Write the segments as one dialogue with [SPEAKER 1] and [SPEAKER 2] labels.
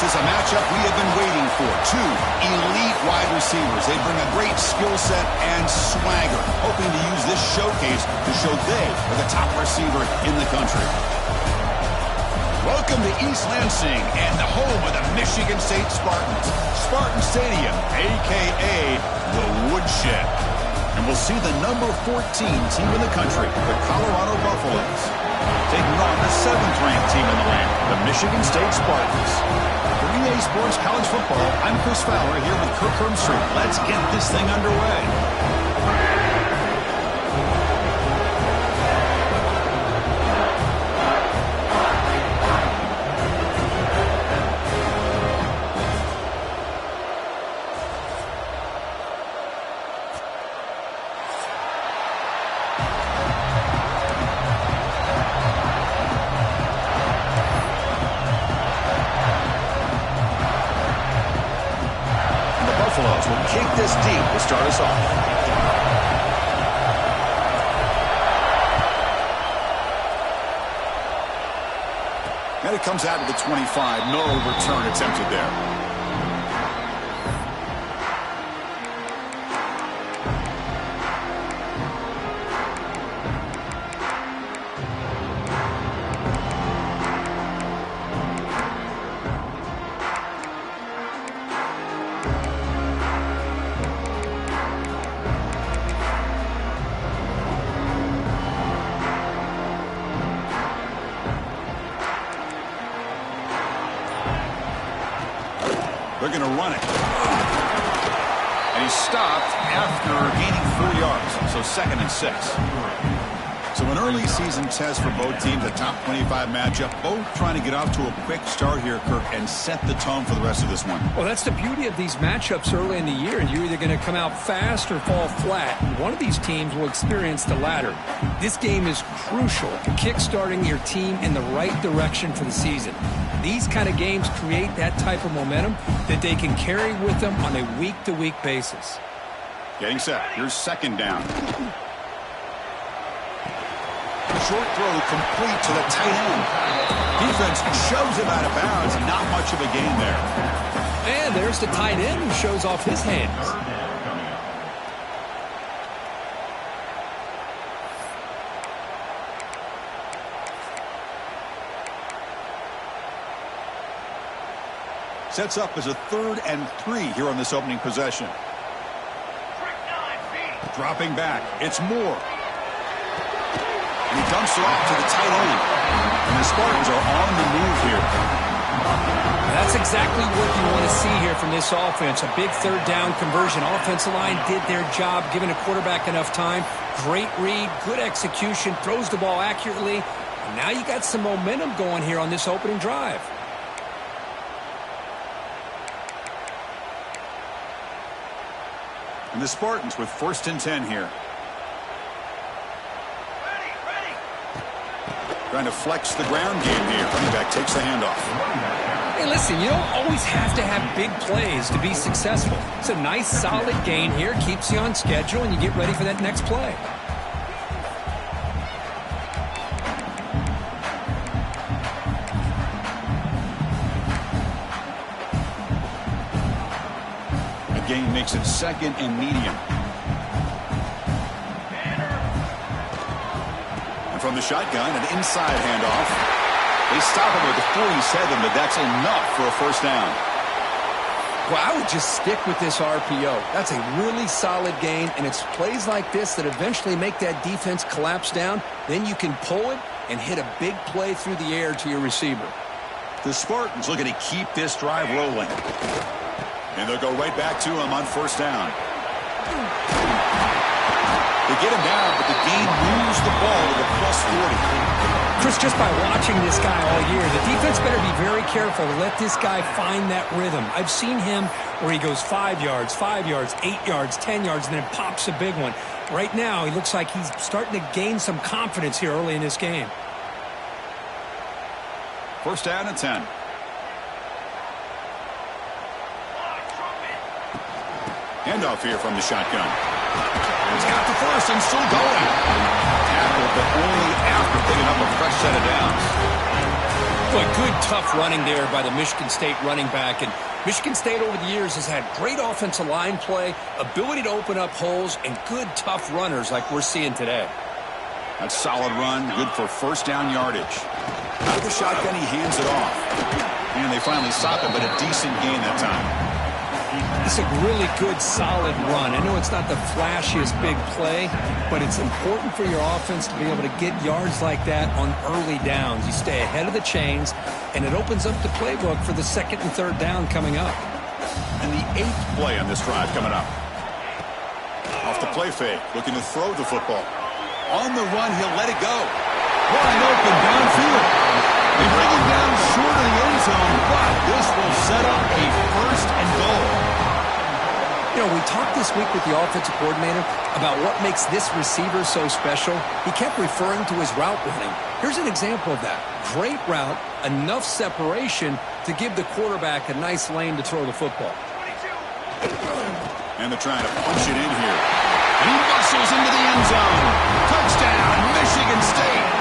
[SPEAKER 1] This is a matchup we have been waiting for. Two elite wide receivers. They bring a great skill set and swagger, hoping to use this showcase to show they are the top receiver in the country. Welcome to East Lansing and the home of the Michigan State Spartans. Spartan Stadium, a.k.a. the Woodshed. And we'll see the number 14 team in the country, the Colorado Buffaloes, taking on the 7th-ranked team in the land, the Michigan State Spartans. For EA Sports College Football, I'm Chris Fowler here with Kirk Herbstreit. Let's get this thing underway. Buffaloes will kick this deep to start us off. And it comes out to the 25. No return attempted there. They're going to run it. And he's stopped after gaining 4 yards, so 2nd and 6. So an early season test for both teams, a top 25 matchup. Both trying to get off to a quick start here, Kirk, and set the tone for the rest of this one.
[SPEAKER 2] Well, that's the beauty of these matchups early in the year. You're either going to come out fast or fall flat. And one of these teams will experience the latter. This game is crucial to kick-starting your team in the right direction for the season. These kind of games create that type of momentum that they can carry with them on a week-to-week basis.
[SPEAKER 1] Getting set. Here's 2nd down. Short throw complete to the tight end. Defense shoves him out of bounds. Not much of a gain there.
[SPEAKER 2] And there's the tight end who shows off his hands.
[SPEAKER 1] Sets up as a 3rd and 3 here on this opening possession. Dropping back. It's Moore. And he dumps it off to the tight end. And the Spartans are on the move here.
[SPEAKER 2] That's exactly what you want to see here from this offense. A big 3rd down conversion. Offensive line did their job, giving a quarterback enough time. Great read, good execution, throws the ball accurately. And now you got some momentum going here on this opening drive.
[SPEAKER 1] And the Spartans with 1st and 10 here. Trying to flex the ground game here. Running back takes the handoff.
[SPEAKER 2] Hey, listen, you don't always have to have big plays to be successful. It's a nice, solid gain here. Keeps you on schedule, and you get ready for that next play.
[SPEAKER 1] The gain makes it 2nd and medium. From the shotgun, an inside handoff. They stop him with the 47, but that's enough for a 1st down.
[SPEAKER 2] Well, I would just stick with this RPO. That's a really solid gain, and it's plays like this that eventually make that defense collapse down. Then you can pull it and hit a big play through the air to your receiver.
[SPEAKER 1] The Spartans looking to keep this drive rolling. And they'll go right back to him on 1st down. They get him down, but the gain moves the ball to the +40.
[SPEAKER 2] Chris, just by watching this guy all year, the defense better be very careful to let this guy find that rhythm. I've seen him where he goes 5 yards, 8 yards, 10 yards, and then pops a big one. Right now, he looks like he's starting to gain some confidence here early in this game.
[SPEAKER 1] 1st down and 10. Handoff here from the shotgun. He's got the 1st and still going. Tackled, but only after picking up a fresh set of downs.
[SPEAKER 2] Boy, good, tough running there by the Michigan State running back. And Michigan State over the years has had great offensive line play, ability to open up holes, and good, tough runners like we're seeing today.
[SPEAKER 1] That's solid run, good for first down yardage. Out of the shotgun, he hands it off. And they finally stop it, but a decent gain that time.
[SPEAKER 2] It's a really good, solid run. I know it's not the flashiest big play, but it's important for your offense to be able to get yards like that on early downs. You stay ahead of the chains, and it opens up the playbook for the second and third down coming up.
[SPEAKER 1] And the 8th play on this drive coming up. Off the play fake, looking to throw the football. On the run, he'll let it go. Wide open downfield. They bring him down short of the end zone, but this will set up a first and goal.
[SPEAKER 2] You know, we talked this week with the offensive coordinator about what makes this receiver so special. He kept referring to his route running. Here's an example of that. Great route, enough separation to give the quarterback a nice lane to throw the football.
[SPEAKER 1] And they're trying to punch it in here. And he muscles into the end zone. Touchdown, Michigan State.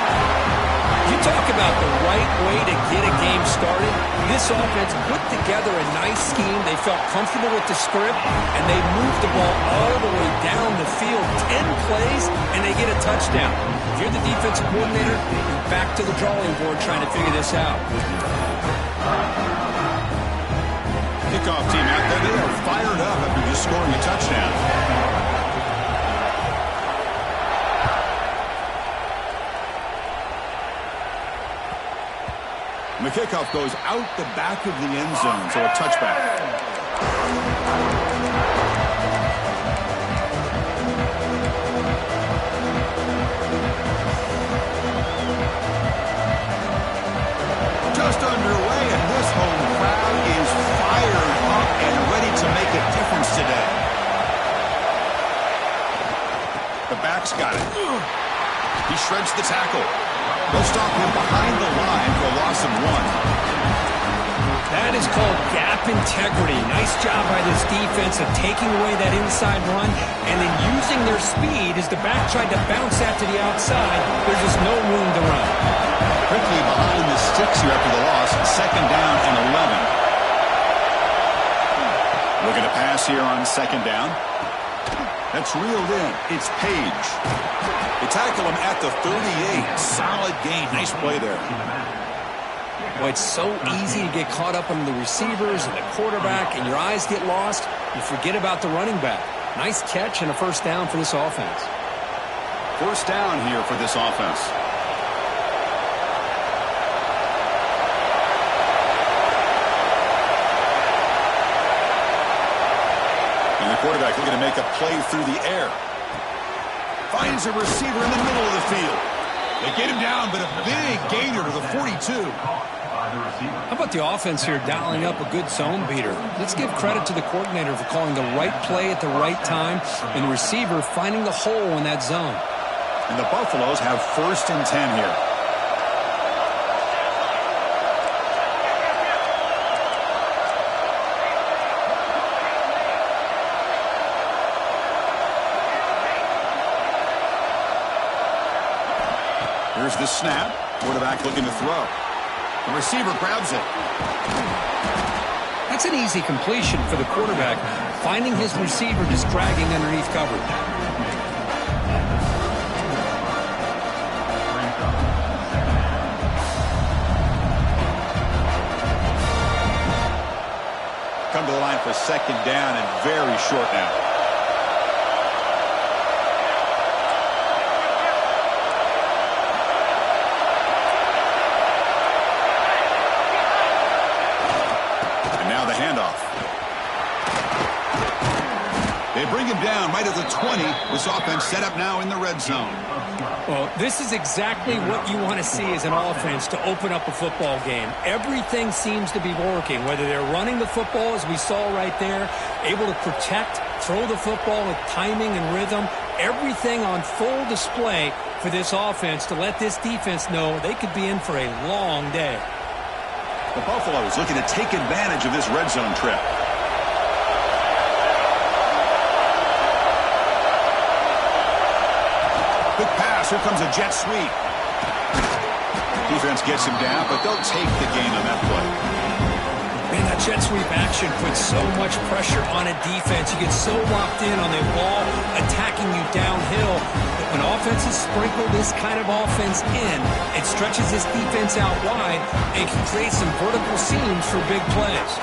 [SPEAKER 2] You talk about the right way to get a game started. This offense put together a nice scheme. They felt comfortable with the script, and they moved the ball all the way down the field. 10 plays, and they get a touchdown. If you're the defensive coordinator, you're back to the drawing board trying to figure this out.
[SPEAKER 1] Kickoff team out there. They are fired up after just scoring a touchdown. And the kickoff goes out the back of the end zone, so a touchback. Just underway, and this home crowd is fired up and ready to make a difference today. The back's got it. He shreds the tackle. They'll stop him behind the line for a loss of 1.
[SPEAKER 2] That is called gap integrity. Nice job by this defense of taking away that inside run and then using their speed as the back tried to bounce that to the outside. There's just no room to run.
[SPEAKER 1] Quickly behind the sticks here after the loss. Second down and 11. Looking to pass here on second down. That's reeled in. It's Page. They tackle him at the 38. Solid gain. Nice play there.
[SPEAKER 2] Boy, it's so easy to get caught up in the receivers and the quarterback, and your eyes get lost. You forget about the running back. Nice catch and a first down for this offense.
[SPEAKER 1] First down here for this offense. And the quarterback looking to make a play through the air. Finds a receiver in the middle of the field. They get him down, but a big gainer to the 42.
[SPEAKER 2] How about the offense here dialing up a good zone beater? Let's give credit to the coordinator for calling the right play at the right time and the receiver finding the hole in that zone.
[SPEAKER 1] And the Buffaloes have first and 10 here. Here's the snap. Quarterback looking to throw. The receiver grabs it.
[SPEAKER 2] That's an easy completion for the quarterback, finding his receiver just dragging underneath coverage.
[SPEAKER 1] Come to the line for second down and very short now. They bring him down right at the 20. This offense set up now in the red zone.
[SPEAKER 2] Well, this is exactly what you want to see as an offense to open up a football game. Everything seems to be working, whether they're running the football, as we saw right there, able to protect, throw the football with timing and rhythm, everything on full display for this offense to let this defense know they could be in for a long day.
[SPEAKER 1] The Buffaloes looking to take advantage of this red zone trip. Good pass. Here comes a jet sweep. Defense gets him down, but they'll take the gain on that play.
[SPEAKER 2] Man, that jet sweep action puts so much pressure on a defense. You get so locked in on the ball attacking you downhill. But when offenses sprinkle this kind of offense in, it stretches this defense out wide and can create some vertical seams for big plays.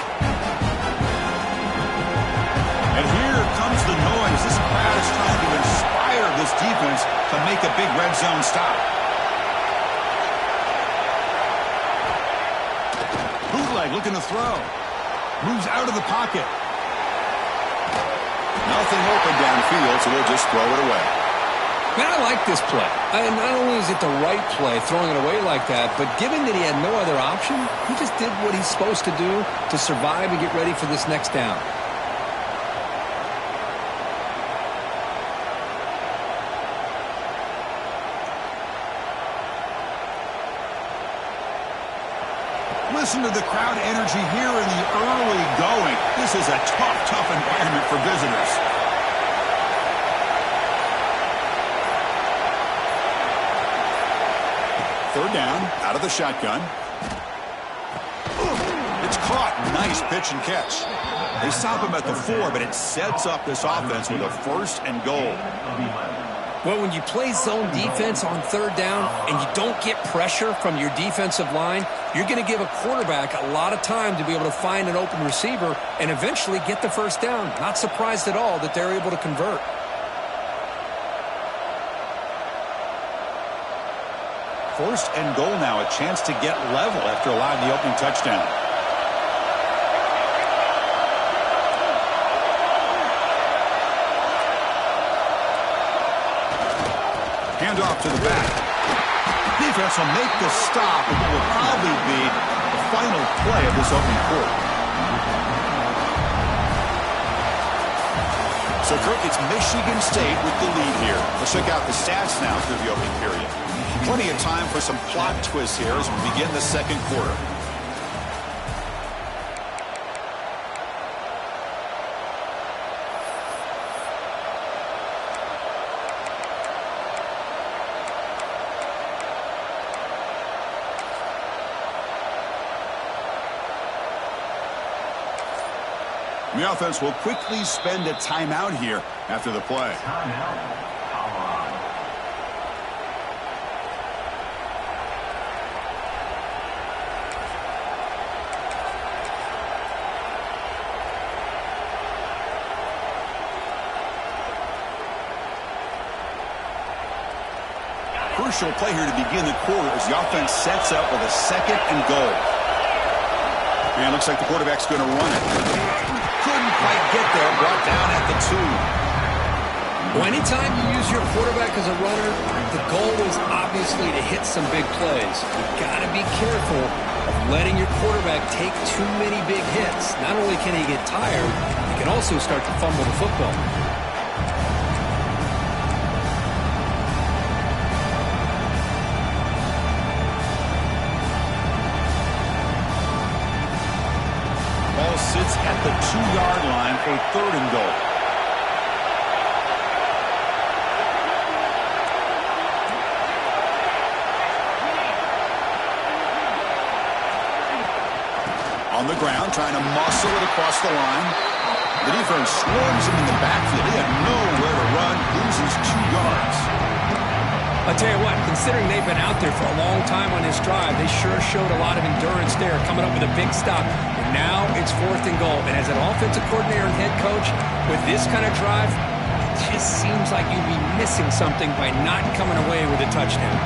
[SPEAKER 1] And here comes the noise. This crowd is trying to inspire this defense to make a big red zone stop. Bootleg looking to throw. Moves out of the pocket. Nothing open downfield, so they'll just throw it away.
[SPEAKER 2] Man, I like this play. Not only is it the right play, throwing it away like that, but given that he had no other option, he just did what he's supposed to do to survive and get ready for this next down.
[SPEAKER 1] Listen to the crowd energy here in the early going. This is a tough environment for visitors. Third down, out of the shotgun. It's caught. Nice pitch and catch. They stop him at the 4, but it sets up this offense with a 1st and goal.
[SPEAKER 2] Well, when you play zone defense on third down and you don't get pressure from your defensive line, you're going to give a quarterback a lot of time to be able to find an open receiver and eventually get the first down. Not surprised at all that they're able to convert.
[SPEAKER 1] First and goal now, a chance to get level after allowing the opening touchdown. Handoff to the back. Defense will make the stop, and it will probably be the final play of this opening quarter. So, Kirk, it's Michigan State with the lead here. Let's check out the stats now through the opening period. Plenty of time for some plot twists here as we begin the second quarter. The offense will quickly spend a timeout here after the play. Crucial play here to begin the quarter as the offense sets up with a 2nd and goal. And it looks like the quarterback's going to run it. Couldn't quite get there, brought down at the 2.
[SPEAKER 2] Well, anytime you use your quarterback as a runner, the goal is obviously to hit some big plays. You've got to be careful of letting your quarterback take too many big hits. Not only can he get tired, he can also start to fumble the football.
[SPEAKER 1] Sits at the 2-yard line for 3rd and goal. On the ground, trying to muscle it across the line. The defense swarms him in the backfield. He had nowhere to run, loses 2 yards.
[SPEAKER 2] I'll tell you what, considering they've been out there for a long time on this drive, they sure showed a lot of endurance there, coming up with a big stop. And now it's 4th and goal. And as an offensive coordinator and head coach, with this kind of drive, it just seems like you'd be missing something by not coming away with a touchdown.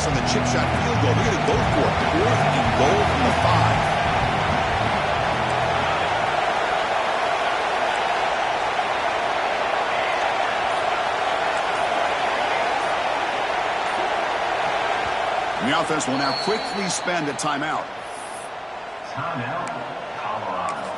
[SPEAKER 1] On the chip shot field goal. They're going to go for it. 4th and goal from the 5. And the offense will now quickly spend a timeout.
[SPEAKER 3] Timeout, Colorado.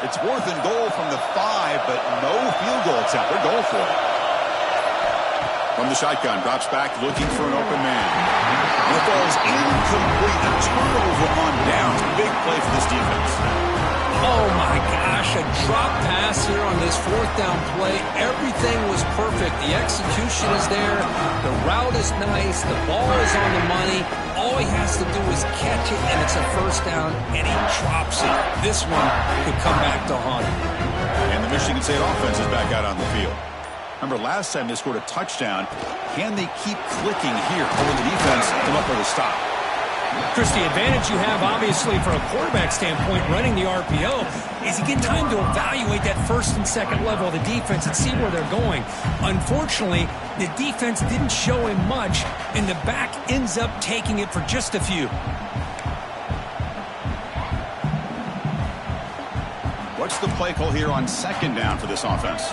[SPEAKER 1] It's 4th and goal from the 5, but no field goal attempt. They're going for it. From the shotgun, drops back looking for an open man. And the ball is incomplete. A turnover on downs. Big play for this defense.
[SPEAKER 2] Oh, my gosh, a drop pass here on this 4th down play. Everything was perfect. The execution is there. The route is nice. The ball is on the money. All he has to do is catch it, and it's a 1st down, and he drops it. This one could come back to haunt him.
[SPEAKER 1] And the Michigan State offense is back out on the field. Remember, last time they scored a touchdown. Can they keep clicking here? Or will the defense come up with a stop?
[SPEAKER 2] Chris, the advantage you have, obviously, from a quarterback standpoint, running the RPO, is you get time to evaluate that 1st and 2nd level of the defense and see where they're going. Unfortunately, the defense didn't show him much, and the back ends up taking it for just a few.
[SPEAKER 1] What's the play call here on 2nd down for this offense?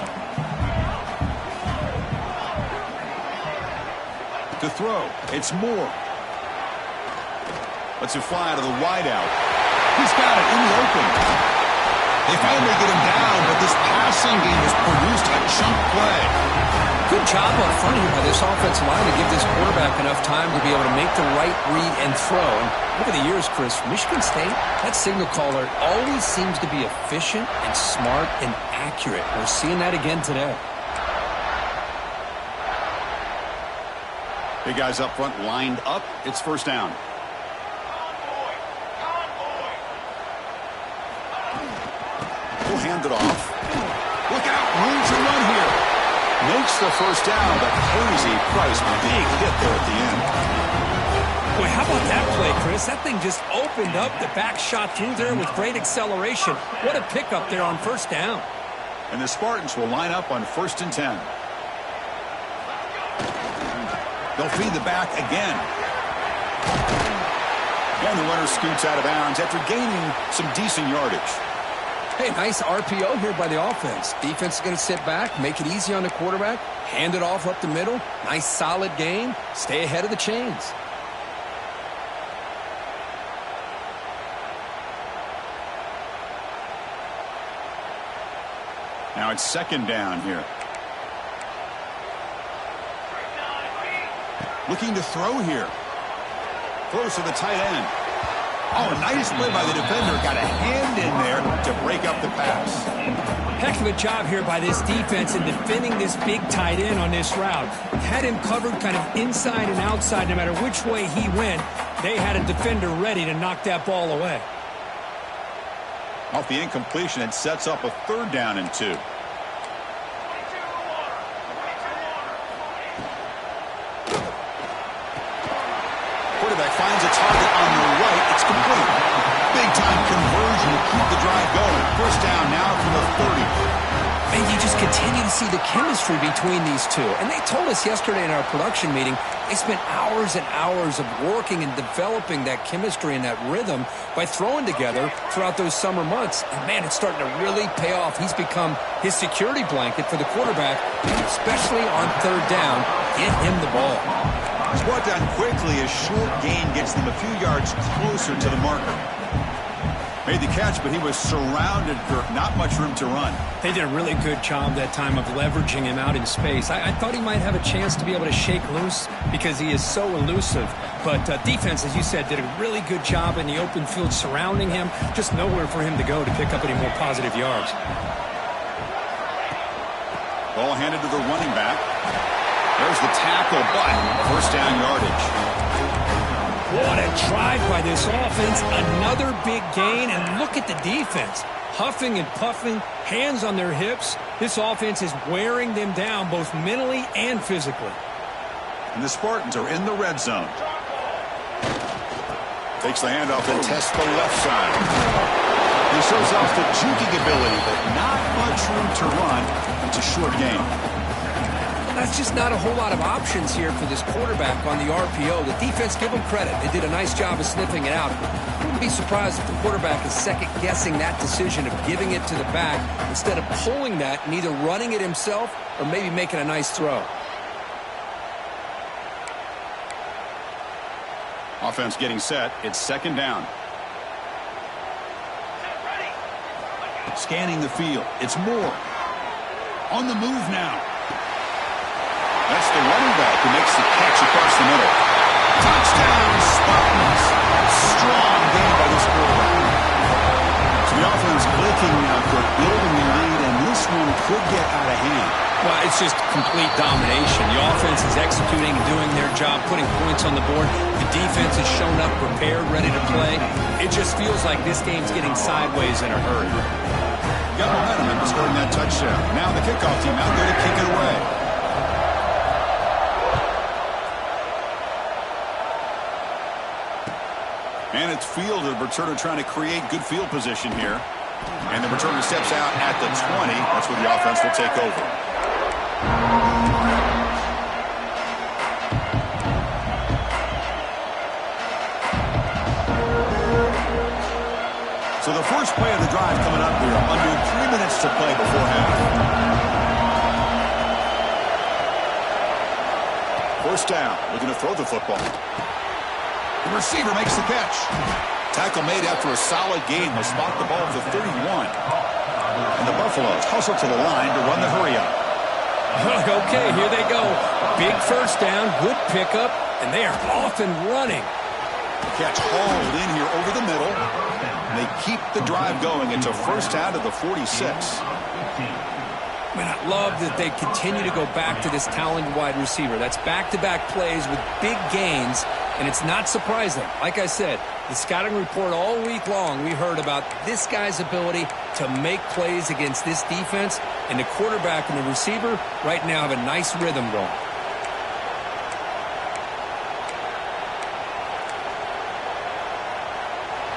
[SPEAKER 1] To throw, it's Moore. Lets it fly out of the wideout. He's got it in the open. They finally get him down, but this passing game has produced a chunk play.
[SPEAKER 2] Good job up front here by this offensive line to give this quarterback enough time to be able to make the right read and throw. And over the years, Chris, Michigan State, that signal caller always seems to be efficient and smart and accurate. We're seeing that again today.
[SPEAKER 1] Big guys up front lined up. It's 1st down. We'll hand it off. Look out. Room to run here. Makes the 1st down, but crazy Price. Big hit there at the end.
[SPEAKER 2] Boy, how about that play, Chris? That thing just opened up. The back shot through there with great acceleration. What a pickup there on 1st down.
[SPEAKER 1] And the Spartans will line up on 1st and 10. They'll feed the back again. And the runner scoots out of bounds after gaining some decent yardage.
[SPEAKER 2] Hey, nice RPO here by the offense. Defense is going to sit back, make it easy on the quarterback, hand it off up the middle. Nice solid gain. Stay ahead of the chains.
[SPEAKER 1] Now it's 2nd down here. Looking to throw here. Throws to the tight end. Oh, nice play by the defender. Got a hand in there to break up the pass.
[SPEAKER 2] Heck of a job here by this defense in defending this big tight end on this route. Had him covered kind of inside and outside no matter which way he went. They had a defender ready to knock that ball away.
[SPEAKER 1] Off the incompletion, it sets up a 3rd down and 2. Quarterback finds a target on the right. It's complete. Big-time conversion to keep the drive going. 1st down now from the 30.
[SPEAKER 2] And you just continue to see the chemistry between these two. And they told us yesterday in our production meeting, they spent hours and hours of working and developing that chemistry and that rhythm by throwing together throughout those summer months. And, man, it's starting to really pay off. He's become his security blanket for the quarterback, and especially on 3rd down, get him the ball.
[SPEAKER 1] He's brought down quickly. A short gain gets them a few yards closer to the marker. Made the catch, but he was surrounded for not much room to run.
[SPEAKER 2] They did a really good job that time of leveraging him out in space. I thought he might have a chance to be able to shake loose because he is so elusive. But defense, as you said, did a really good job in the open field surrounding him. Just nowhere for him to go to pick up any more positive yards.
[SPEAKER 1] Ball handed to the running back. There's the tackle, but 1st down yardage.
[SPEAKER 2] What a drive by this offense. Another big gain, and look at the defense. Huffing and puffing, hands on their hips. This offense is wearing them down both mentally and physically.
[SPEAKER 1] And the Spartans are in the red zone. Takes the handoff and tests the left side. He shows off the juking ability, but not much room to run. It's a short game.
[SPEAKER 2] That's just not a whole lot of options here for this quarterback on the RPO. The defense, give them credit. They did a nice job of sniffing it out. Wouldn't be surprised if the quarterback is second-guessing that decision of giving it to the back instead of pulling that and either running it himself or maybe making a nice throw.
[SPEAKER 1] Offense getting set. It's 2nd down. Scanning the field. It's Moore. On the move now. That's the running back who makes the catch across the middle. Touchdown, Spartans. Strong game by this quarterback. So the offense clicking now for building the lead, and this one could get out of hand.
[SPEAKER 2] Well, it's just complete domination. The offense is executing and doing their job, putting points on the board. The defense has shown up prepared, ready to play. It just feels like this game's getting sideways in a hurry.
[SPEAKER 1] Got momentum after scoring that touchdown. Now the kickoff team out there to kick it away. And it's fielded. Returner trying to create good field position here. And the returner steps out at the 20. That's where the offense will take over. So the first play of the drive coming up here. Under 3 minutes to play before half. First down. Looking to throw the football. The receiver makes the catch. Tackle made after a solid gain. They'll spot the ball at the 31. And the Buffaloes hustle to the line to run the hurry up.
[SPEAKER 2] Okay, here they go. Big first down, good pickup, and they are off and running.
[SPEAKER 1] The catch hauled in here over the middle. And they keep the drive going. It's a first down to the 46.
[SPEAKER 2] Man, I love that they continue to go back to this talented wide receiver. That's back-to-back plays with big gains, and it's not surprising. Like I said, the scouting report all week long, we heard about this guy's ability to make plays against this defense, and the quarterback and the receiver right now have a nice rhythm going.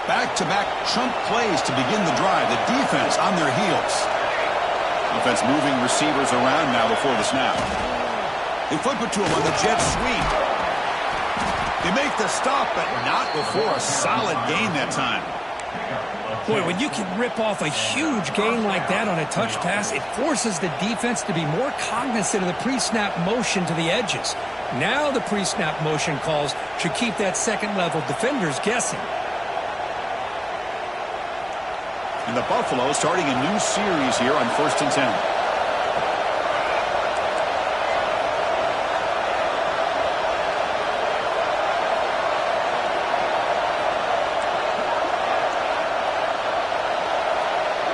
[SPEAKER 1] Back-to-back chunk plays to begin the drive. The defense on their heels. Offense moving receivers around now before the snap. They flip it to him on the jet sweep. They make the stop, but not before a solid gain that time.
[SPEAKER 2] Boy, when you can rip off a huge gain like that on a touch pass, it forces the defense to be more cognizant of the pre-snap motion to the edges. Now the pre-snap motion calls should keep that second-level defenders guessing.
[SPEAKER 1] And the Buffalo starting a new series here on 1st and 10.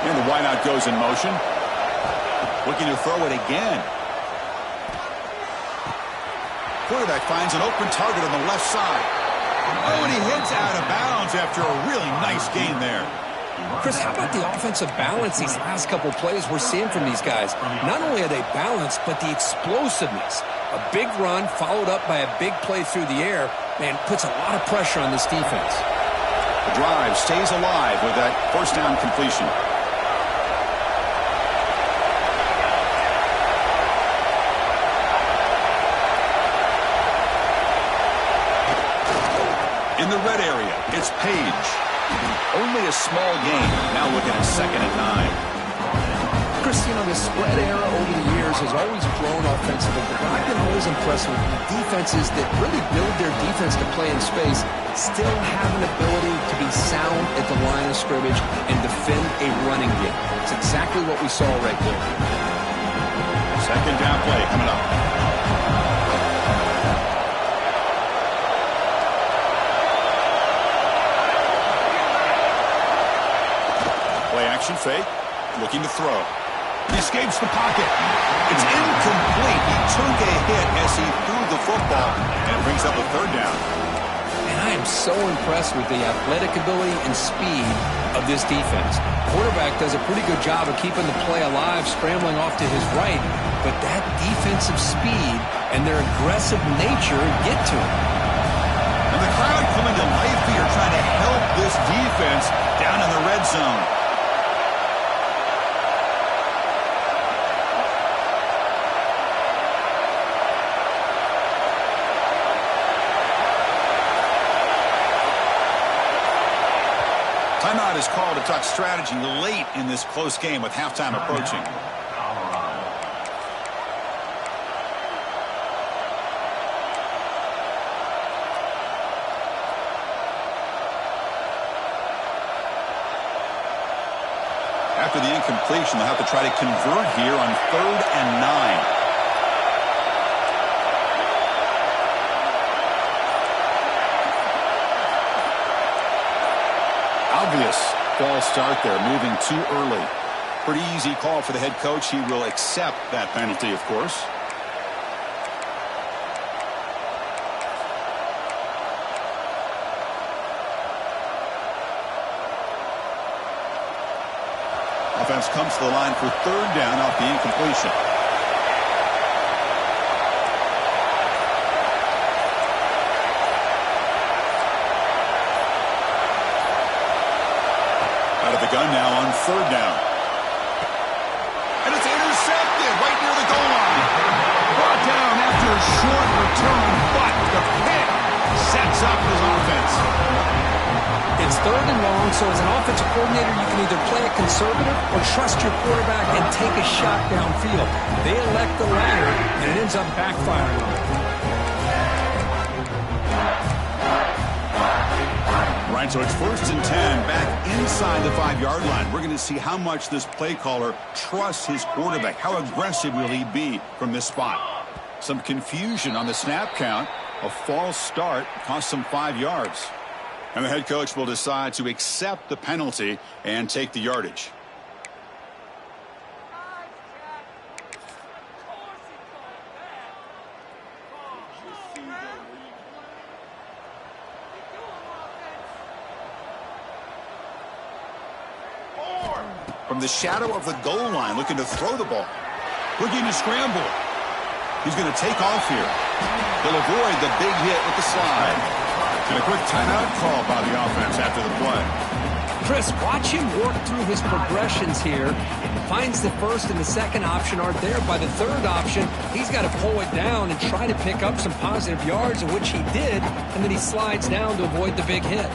[SPEAKER 1] And the wideout goes in motion. Looking to throw it again. Quarterback finds an open target on the left side. Oh, and he hits out of bounds after a really nice gain there.
[SPEAKER 2] Chris, how about the offensive balance these last couple plays we're seeing from these guys? Not only are they balanced, but the explosiveness. A big run followed up by a big play through the air, man, puts a lot of pressure on this defense.
[SPEAKER 1] The drive stays alive with that first down completion. In the red area, it's Page. Only a small gain. Now looking at 2nd and 9.
[SPEAKER 2] Chris, you know, the spread era over the years has always grown offensively, but I've been always impressed with defenses that really build their defense to play in space, still have an ability to be sound at the line of scrimmage and defend a running game. It's exactly what we saw right there.
[SPEAKER 1] Second down play coming up. Action fake, looking to throw. He escapes the pocket. It's incomplete. He took a hit as he threw the football and brings up a 3rd down.
[SPEAKER 2] And I am so impressed with the athletic ability and speed of this defense. Quarterback does a pretty good job of keeping the play alive, scrambling off to his right, but that defensive speed and their aggressive nature get to him.
[SPEAKER 1] And the crowd coming to life here, trying to help this defense down in the red zone. Timeout is called to talk strategy late in this close game with halftime approaching. After the incompletion, they'll have to try to convert here on 3rd and 9. Obvious false start there, moving too early. Pretty easy call for the head coach. He will accept that penalty, of course. Offense comes to the line for 3rd down off the incompletion. Out of the gun now on 3rd down. And it's intercepted right near the goal line. Brought down after a short return, but the pick sets up his offense.
[SPEAKER 2] It's 3rd and long, so as an offensive coordinator, you can either play it conservative or trust your quarterback and take a shot downfield. They elect the latter, and it ends up backfiring on them.
[SPEAKER 1] Right, so it's 1st and 10, back inside the 5-yard line. We're going to see how much this play caller trusts his quarterback. How aggressive will he be from this spot? Some confusion on the snap count. A false start cost them 5 yards. And the head coach will decide to accept the penalty and take the yardage. From the shadow of the goal line, looking to throw the ball. Looking to scramble. He's going to take off here. He'll avoid the big hit with the slide. And a quick timeout call by the offense after the play.
[SPEAKER 2] Chris, watch him work through his progressions here. Finds the 1st and the 2nd option aren't there. By the 3rd option, he's got to pull it down and try to pick up some positive yards, of which he did, and then he slides down to avoid the big hit.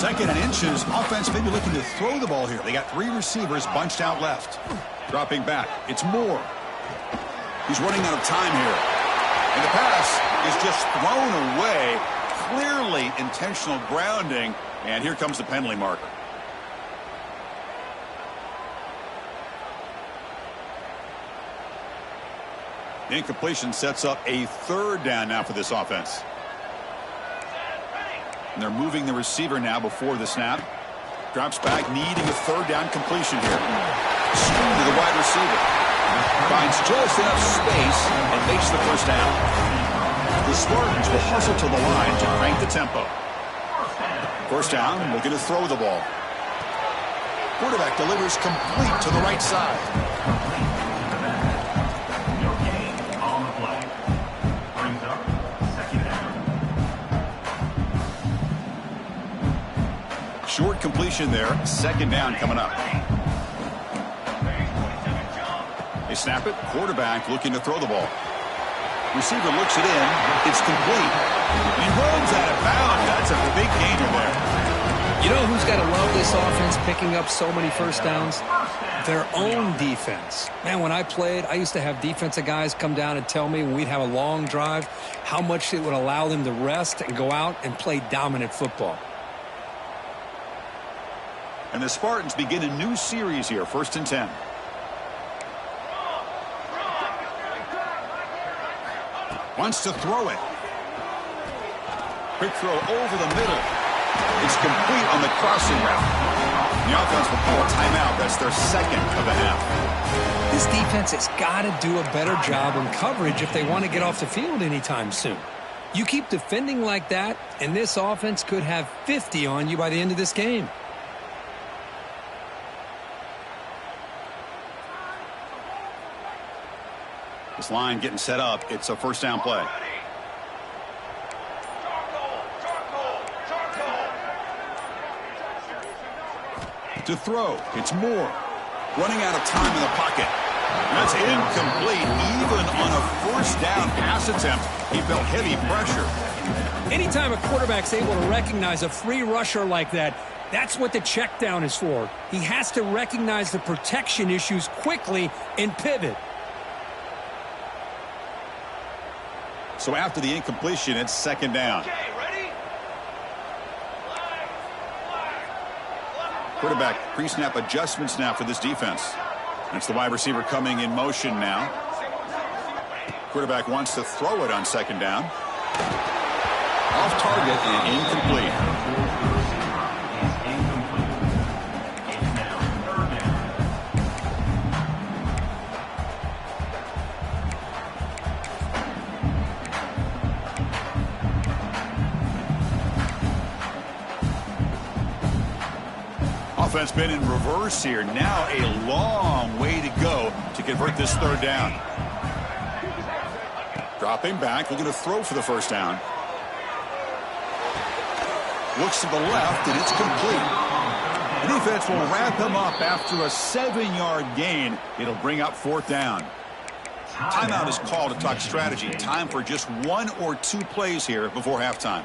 [SPEAKER 1] 2nd and inches. Offense maybe looking to throw the ball here. They got 3 receivers bunched out left. Dropping back. It's Moore. He's running out of time here. And the pass is just thrown away. Clearly intentional grounding. And here comes the penalty marker. The incompletion sets up a 3rd down now for this offense. And they're moving the receiver now before the snap. Drops back, needing a 3rd down completion here. Screen to the wide receiver. Finds just enough space and makes the 1st down. The Spartans will hustle to the line to crank the tempo. 1st down, looking to throw the ball. Quarterback delivers complete to the right side.
[SPEAKER 3] No gain on the play. Brings up 2nd down.
[SPEAKER 1] Short completion there. 2nd down coming up. They snap it. Quarterback looking to throw the ball. Receiver looks it in. It's complete. He runs out of bounds. That's a big gainer there.
[SPEAKER 2] You know who's got to love this offense picking up so many 1st downs? Their own defense. Man, when I played, I used to have defensive guys come down and tell me when we'd have a long drive how much it would allow them to rest and go out and play dominant football.
[SPEAKER 1] And the Spartans begin a new series here. 1st and 10. Wants to throw it. Quick throw over the middle. It's complete on the crossing route. The offense will call a timeout. That's their 2nd of the half.
[SPEAKER 2] This defense has got to do a better job in coverage if they want to get off the field anytime soon. You keep defending like that, and this offense could have 50 on you by the end of this game.
[SPEAKER 1] This line getting set up. It's a 1st down play. To throw. It's Moore. Running out of time in the pocket. That's incomplete. Even on a 1st down pass attempt, he felt heavy pressure.
[SPEAKER 2] Anytime a quarterback's able to recognize a free rusher like that, that's what the check down is for. He has to recognize the protection issues quickly and pivot.
[SPEAKER 1] So after the incompletion, it's 2nd down. Quarterback pre-snap adjustments now for this defense. That's the wide receiver coming in motion now. Quarterback wants to throw it on second down. Off target and incomplete. Offense been in reverse here. Now a long way to go to convert this third down. Dropping back, looking to throw for the first down. Looks to the left, and it's complete. The defense will wrap him up after a 7-yard gain. It'll bring up fourth down. Timeout is called to talk strategy. Time for just 1 or 2 plays here before halftime.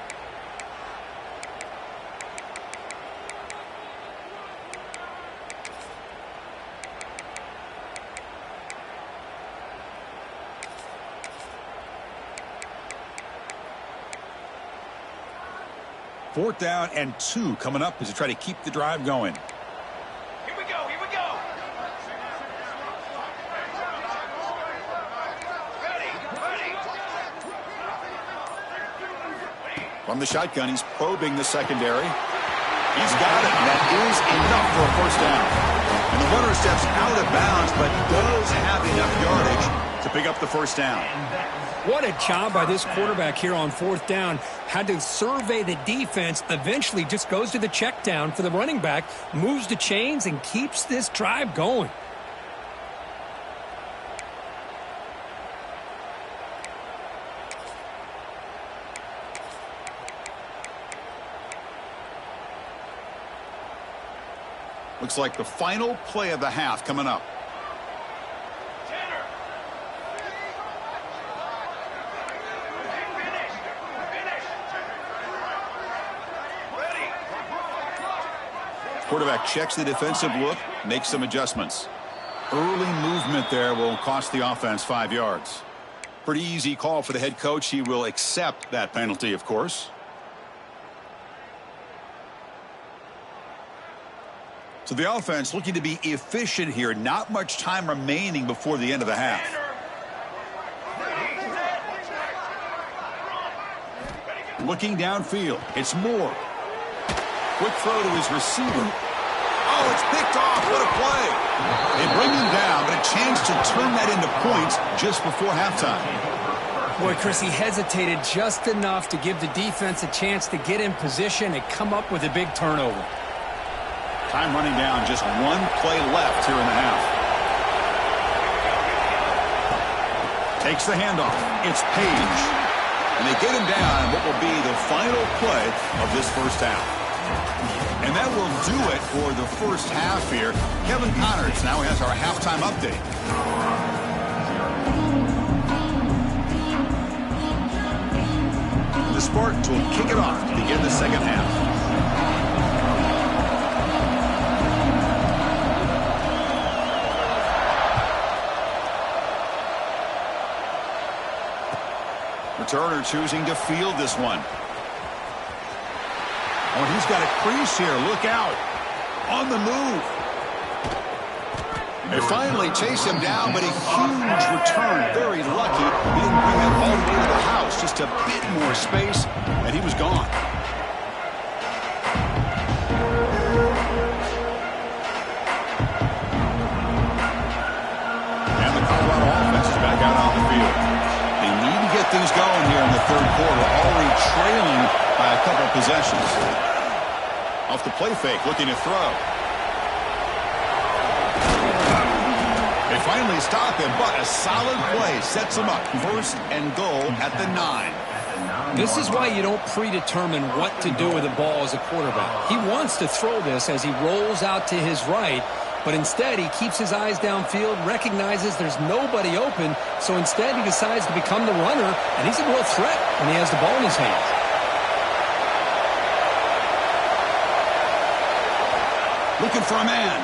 [SPEAKER 1] Fourth down and 2 coming up as they try to keep the drive going.
[SPEAKER 3] Here we go, here we go. Ready.
[SPEAKER 1] From the shotgun, he's probing the secondary. He's got it. That is enough for a first down. And the runner steps out of bounds, but does have enough yardage to pick up the first down.
[SPEAKER 2] What a job by this quarterback here on fourth down. Had to survey the defense, eventually just goes to the check down for the running back, moves the chains, and keeps this drive going.
[SPEAKER 1] Looks like the final play of the half coming up. Quarterback checks the defensive look, makes some adjustments. Early movement there will cost the offense 5 yards. Pretty easy call for the head coach. He will accept that penalty, of course. So the offense looking to be efficient here. Not much time remaining before the end of the half. Looking downfield. It's Moore. Quick throw to his receiver. Oh, it's picked off. What a play. They bring him down, but a chance to turn that into points just before halftime.
[SPEAKER 2] Boy, Chris, he hesitated just enough to give the defense a chance to get in position and come up with a big turnover.
[SPEAKER 1] Time running down. Just 1 play left here in the half. Takes the handoff. It's Page. And they get him down what will be the final play of this first half. And that will do it for the first half here. Kevin Connors now has our halftime update. The Spartans will kick it off to begin the second half. Returner choosing to field this one. Oh, he's got a crease here. Look out. On the move. They finally chase him down, but a huge return. Very lucky. He didn't bring him all the way to the house. Just a bit more space, and he was gone. And the Colorado offense is back out on the field. They need to get things going here in the third quarter. Already trailing by a couple of possessions. Off the play fake, looking to throw. They finally stop him, but a solid play sets him up. First and goal at the 9.
[SPEAKER 2] This is why you don't predetermine what to do with the ball as a quarterback. He wants to throw this as he rolls out to his right, but instead he keeps his eyes downfield, recognizes there's nobody open, so instead he decides to become the runner, and he's a real threat when he has the ball in his hands.
[SPEAKER 1] Looking for a man.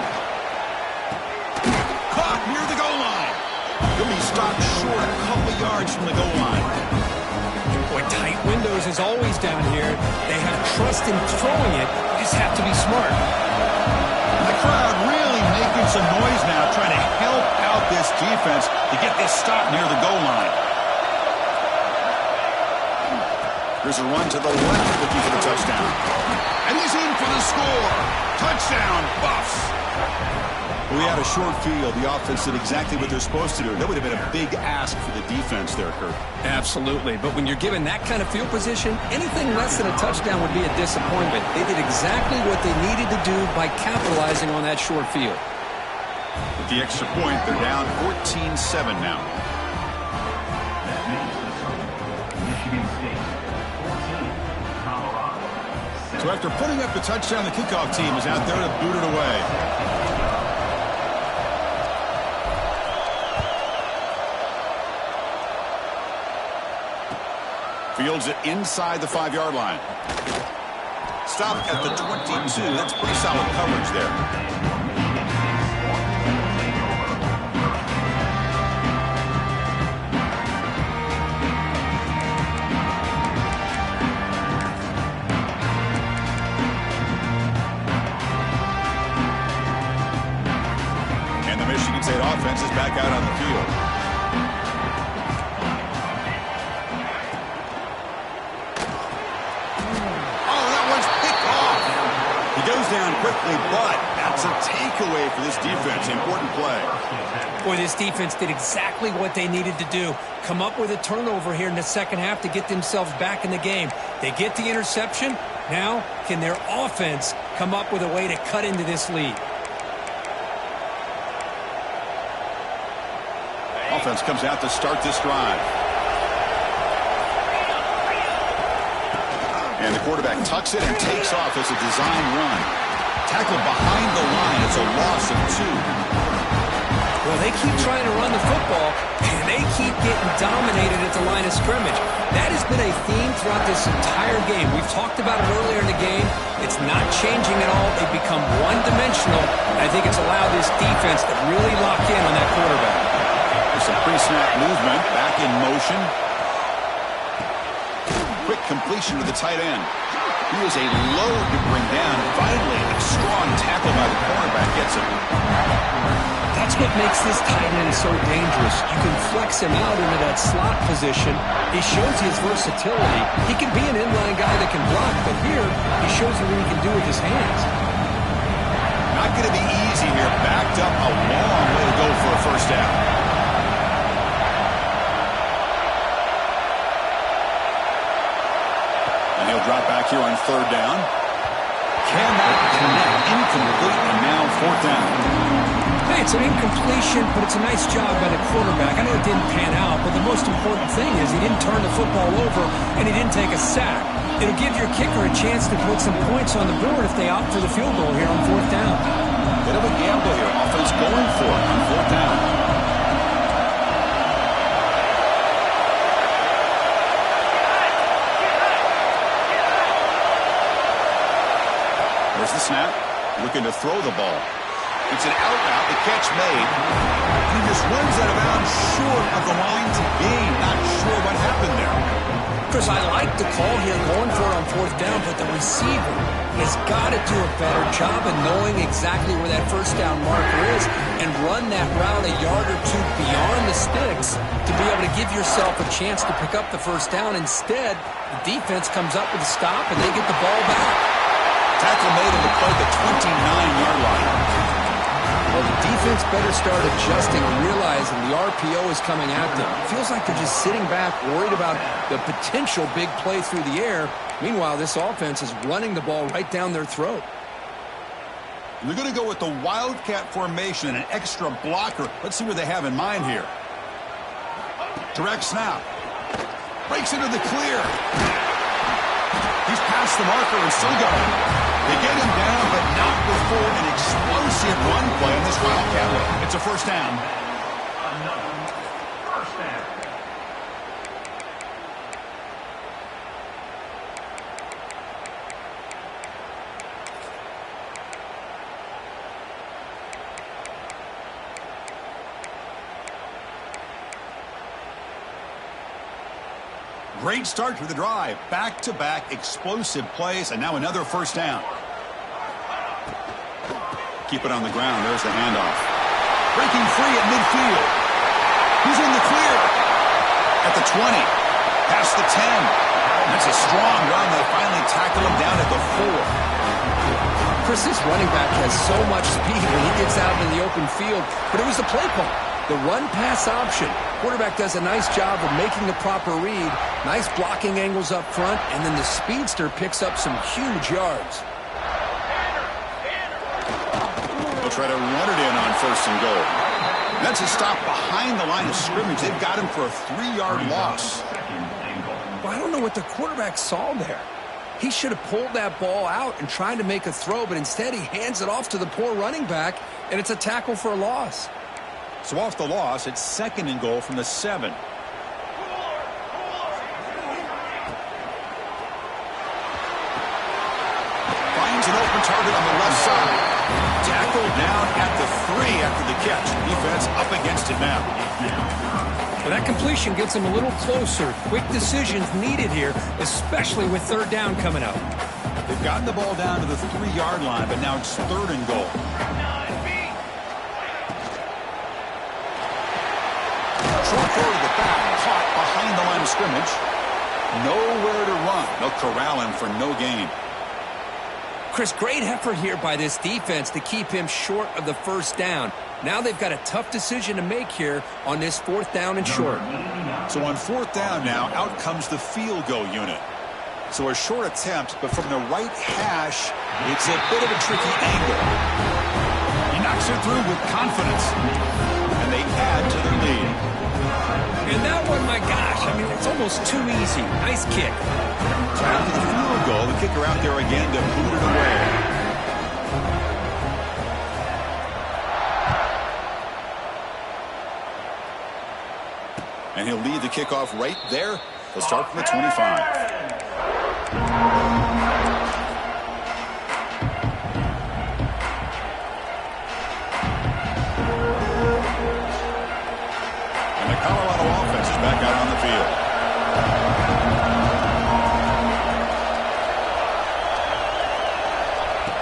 [SPEAKER 1] Caught near the goal line. He'll be stopped short a couple yards from the goal line.
[SPEAKER 2] Boy, tight windows is always down here. They have trust in throwing it. You just have to be smart.
[SPEAKER 1] defense to get this stop near the goal line. There's a run to the left looking for the touchdown. And he's in for the score. Touchdown, Buffs. We had a short field. The offense did exactly what they're supposed to do. That would have been a big ask for the defense there, Kurt.
[SPEAKER 2] Absolutely. But when you're given that kind of field position, anything less than a touchdown would be a disappointment. They did exactly what they needed to do by capitalizing on that short field.
[SPEAKER 1] With the extra point, they're down 14-7 now.
[SPEAKER 3] That makes the score. Michigan State 14, Colorado 7.
[SPEAKER 1] So after putting up the touchdown, the kickoff team is out there to boot it away. Fields it inside the 5-yard line. Stop at the 22. That's pretty solid coverage there. And the Michigan State offense is back out on the field. Goes down quickly, but that's a takeaway for this defense. Important play.
[SPEAKER 2] Boy, this defense did exactly what they needed to do. Come up with a turnover here in the second half to get themselves back in the game. They get the interception. Now, can their offense come up with a way to cut into this lead?
[SPEAKER 1] Offense comes out to start this drive. And the quarterback tucks it and takes off as a design run. Tackled behind the line. It's a loss of 2.
[SPEAKER 2] Well, they keep trying to run the football, and they keep getting dominated at the line of scrimmage. That has been a theme throughout this entire game. We've talked about it earlier in the game. It's not changing at all. They've become one-dimensional. I think it's allowed this defense to really lock in on that quarterback.
[SPEAKER 1] There's some pre-snap movement. Back in motion. Quick completion to the tight end. He is a load to bring down. Finally, a strong tackle by the cornerback gets him.
[SPEAKER 2] That's what makes this tight end so dangerous. You can flex him out into that slot position. He shows his versatility. He can be an inline guy that can block, but here he shows you what he can do with his hands.
[SPEAKER 1] Not going to be easy here. Backed up a long way to go for a first down. He'll drop back here on 3rd down. Cannot connect. Incomplete, and now 4th down.
[SPEAKER 2] Hey, it's an incompletion, but it's a nice job by the quarterback. I know it didn't pan out, but the most important thing is he didn't turn the football over, and he didn't take a sack. It'll give your kicker a chance to put some points on the board if they opt for the field goal here on 4th down.
[SPEAKER 1] Bit of a gamble here. Offense going for it on 4th down. The snap, looking to throw the ball. It's an out route, the catch made. He just runs out of bounds short of the line to gain. Not sure what happened there.
[SPEAKER 2] Chris, I like the call here going for it on 4th down, but the receiver has got to do a better job of knowing exactly where that first down marker is and run that route a yard or 2 beyond the sticks to be able to give yourself a chance to pick up the first down. Instead, the defense comes up with a stop and they get the ball back.
[SPEAKER 1] Tackle made him to play the 29-yard line.
[SPEAKER 2] Well, the defense better start adjusting and realizing the RPO is coming at them. It feels like they're just sitting back, worried about the potential big play through the air. Meanwhile, this offense is running the ball right down their throat.
[SPEAKER 1] They're going to go with the Wildcat formation and an extra blocker. Let's see what they have in mind here. Direct snap. Breaks into the clear. He's past the marker and still going. They get him down, but not before an explosive run play on this Wildcat look. It's a first down.
[SPEAKER 3] Another first down.
[SPEAKER 1] Great start to the drive. Back-to-back explosive plays, and now another first down. Keep it on the ground. There's the handoff. Breaking free at midfield. He's in the clear. At the 20. Past the 10. That's a strong run. They finally tackle him down at the 4.
[SPEAKER 2] Chris, this running back has so much speed when he gets out into the open field, but it was the play call. The run-pass option. Quarterback does a nice job of making the proper read. Nice blocking angles up front, and then the speedster picks up some huge yards.
[SPEAKER 1] They'll try to run it in on 1st and goal. That's a stop behind the line of scrimmage. They've got him for a 3-yard loss.
[SPEAKER 2] Well, I don't know what the quarterback saw there. He should have pulled that ball out and tried to make a throw, but instead he hands it off to the poor running back, and it's a tackle for a loss.
[SPEAKER 1] So off the loss, it's 2nd and goal from the 7. Finds an open target on the left side. Tackled down at the 3 after the catch. Defense up against it now.
[SPEAKER 2] Well, that completion gets him a little closer. Quick decisions needed here, especially with 3rd down coming up.
[SPEAKER 1] They've gotten the ball down to the 3-yard line, but now it's 3rd and goal. Short throw to the back, caught behind the line of scrimmage. Nowhere to run. They'll corral him for no gain.
[SPEAKER 2] Chris, great effort here by this defense to keep him short of the 1st down. Now they've got a tough decision to make here on this 4th down and short.
[SPEAKER 1] So on 4th down now, out comes the field goal unit. So a short attempt, but from the right hash, it's a bit of a tricky angle. He knocks it through with confidence, and they add to the lead.
[SPEAKER 2] And that one, my gosh, I mean, it's almost too easy. Nice kick.
[SPEAKER 1] So after the field goal, the kicker out there again to boot it away. And he'll lead the kickoff right there. They'll start from the 25. And the Colorado offense is back out on the field.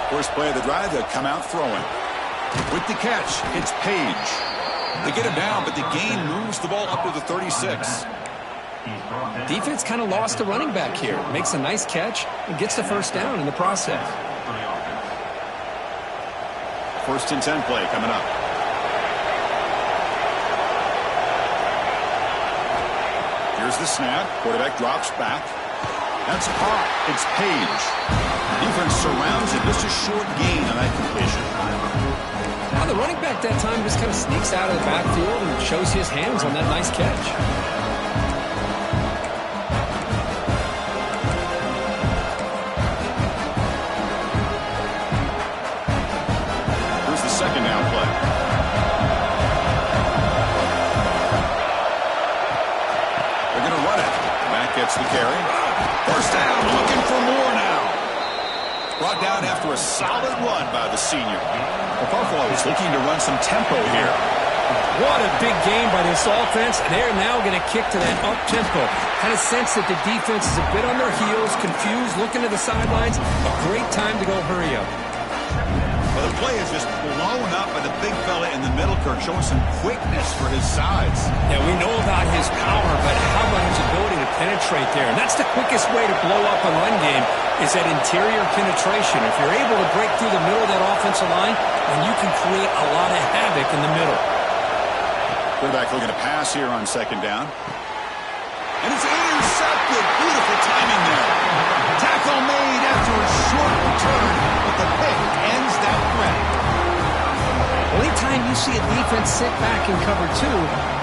[SPEAKER 1] First play of the drive, they'll come out throwing. With the catch, it's Page. They get him down, but the gain moves the ball up to the 36.
[SPEAKER 2] Defense kind of lost the running back here. Makes a nice catch and gets the 1st down in the process.
[SPEAKER 1] 1st and 10 play coming up. Here's the snap. Quarterback drops back. That's caught. It's Page. Defense surrounds him. Just a short gain on that completion.
[SPEAKER 2] Now the running back that time just kind of sneaks out of the backfield and shows his hands on that nice catch.
[SPEAKER 1] Here's the 2nd down play. They're going to run it. Back gets the carry. 1st down. Looking for more now. Brought down after a solid run by the senior. The Buffalo is looking to run some tempo here.
[SPEAKER 2] What a big game by this offense. They're now going to kick to that up-tempo. Kind of sense that the defense is a bit on their heels, confused, looking to the sidelines. A great time to go hurry up.
[SPEAKER 1] Well, the play is just blown up by the big fella in the middle, Kirk, showing some quickness for his size.
[SPEAKER 2] Yeah, we know about his power, but how about his ability to penetrate there? And that's the quickest way to blow up a run game, is that interior penetration. If you're able to break through the middle of that offensive line, then you can create a lot of havoc in the middle.
[SPEAKER 1] Quarterback looking to pass here on 2nd down. And it's intercepted. Beautiful timing there. Tackle made after a short return, but the pick ends that threat.
[SPEAKER 2] Well, anytime you see a defense sit back and cover 2,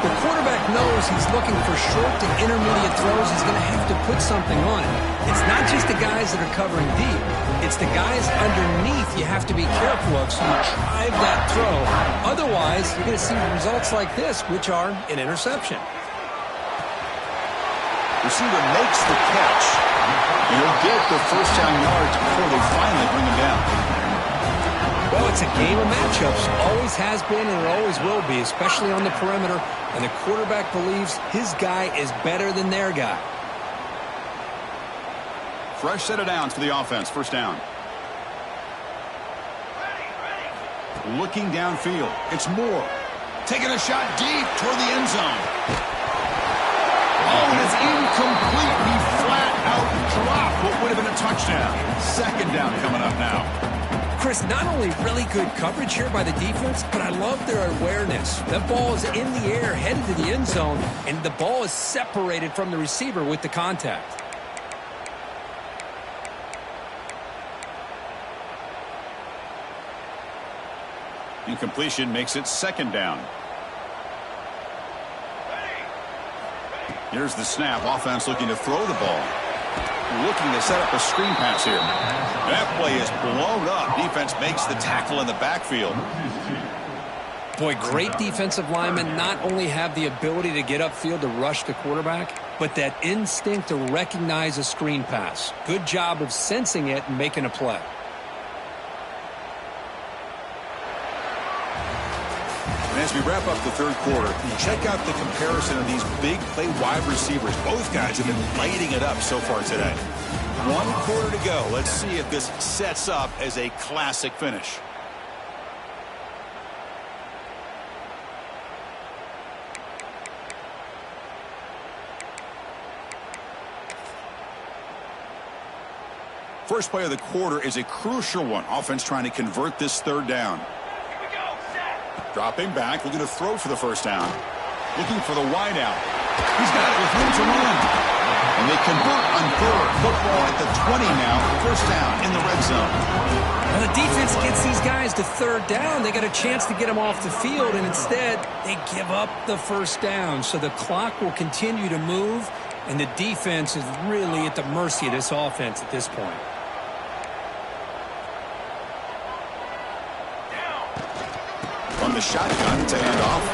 [SPEAKER 2] the quarterback knows he's looking for short to intermediate throws. He's going to have to put something on it. It's not just the guys that are covering deep. It's the guys underneath you have to be careful of, so you drive that throw. Otherwise, you're going to see results like this, which are an interception.
[SPEAKER 1] Receiver makes the catch, and he'll get the 1st down yards before they finally bring him down.
[SPEAKER 2] Well, it's a game of matchups. Always has been and it always will be, especially on the perimeter. And the quarterback believes his guy is better than their guy.
[SPEAKER 1] Fresh set of downs for the offense. 1st down. Looking downfield. It's Moore. taking a shot deep toward the end zone. Oh, and it's incomplete. He flat out dropped what would have been a touchdown. Second down coming up now.
[SPEAKER 2] Chris, not only really good coverage here by the defense, but I love their awareness. That ball is in the air, headed to the end zone, and the ball is separated from the receiver with the contact.
[SPEAKER 1] Incompletion makes it second down. Here's the snap. Offense looking to throw the ball. Looking to set up a screen pass here. That play is blown up. Defense makes the tackle in the backfield.
[SPEAKER 2] Boy, great defensive linemen not only have the ability to get upfield to rush the quarterback, but that instinct to recognize a screen pass. Good job of sensing it and making a play.
[SPEAKER 1] And as we wrap up the third quarter, check out the comparison of these big play wide receivers. Both guys have been lighting it up so far today. 1 quarter to go. Let's see if this sets up as a classic finish. First play of the quarter is a crucial one. Offense trying to convert this third down. Dropping back, looking to throw for the first down. Looking for the wide out. He's got it with room to run. And they convert on third. Football at the 20 now. First down in the red zone.
[SPEAKER 2] Well, the defense gets these guys to third down. They got a chance to get them off the field, and instead they give up the first down. So the clock will continue to move, and the defense is really at the mercy of this offense at this point.
[SPEAKER 1] From the shotgun to hand off.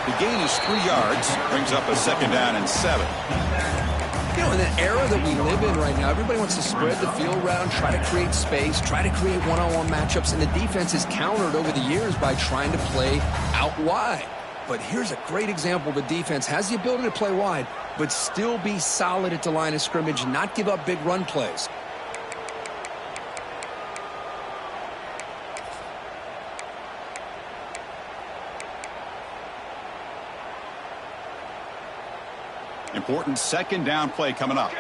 [SPEAKER 1] The gain is 3 yards. Brings up a second down and 7.
[SPEAKER 2] You know, in the era that we live in right now, everybody wants to spread the field around, try to create space, try to create one-on-one matchups, and the defense is countered over the years by trying to play out wide. But here's a great example. The defense has the ability to play wide, but still be solid at the line of scrimmage, not give up big run plays.
[SPEAKER 1] Important second down play coming up.